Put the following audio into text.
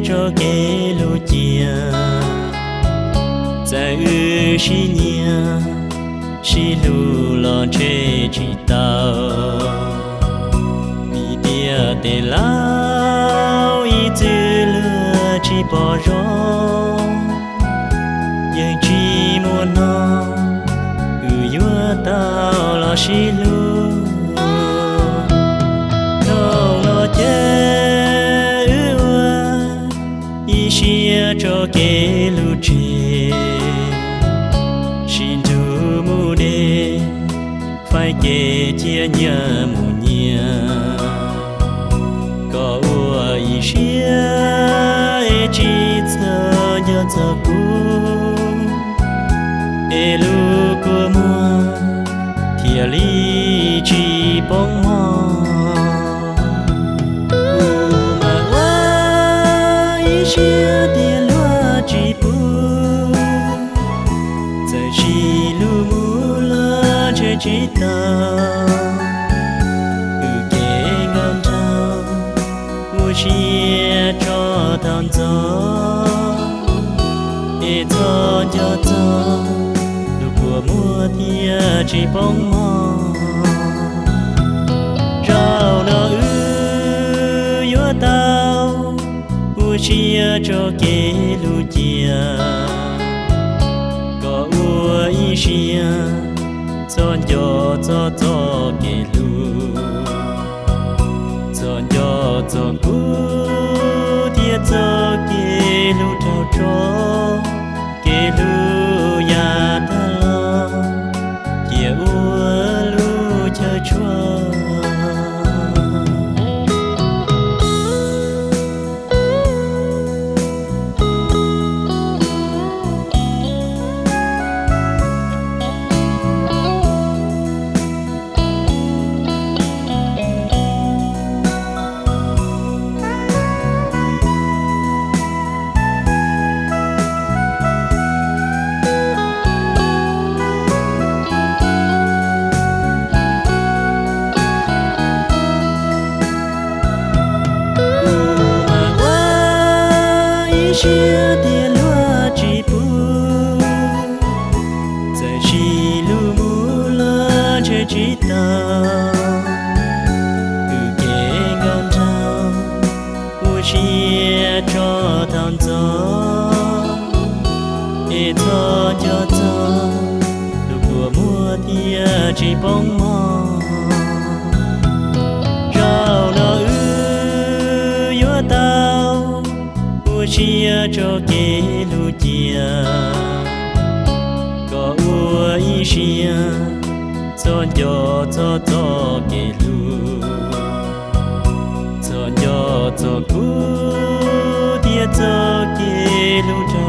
cho kê lu chia za ư xí nhia xí lu lo chê chỉ tao vì tia tê lao y tư lừa chỉ bỏ rong nhưng chỉ muốn nó ư tao lo xí lu nó chê y xia cho kê lu chê xin du mu đê phải kê chia nhớ mu nhia có ua y xia e chỉ giờ nhớ giờ cũ e lu của mua thìa ly chỉ bóng mò chia tiền lúa chỉ pu, giờ chỉ lu mu la chơi chỉ tao, kê ngâm trao, u chia cho thằng gió, e gió cho gió, lu của mùa thia chỉ bóng mò, rau nó ư tao. Chia cho kê lu chia có ua y chia chọn cho kê lu chọn cho cú thiệt cho kê lu cho kê lu ya ta lo kia ua lu chơi chua chia tiền lúa chỉ pu, giờ chỉ lu mu la chơi chỉ tao, kê ngâm trao, u chia cho thằng gió, e gió cho gió, lu của mùa thia chỉ bóng mò, rau nó ư tao. Chia cho kê lu chia có ua y xia chọn cho kê lu chọn cho cú tia cho kê lu cho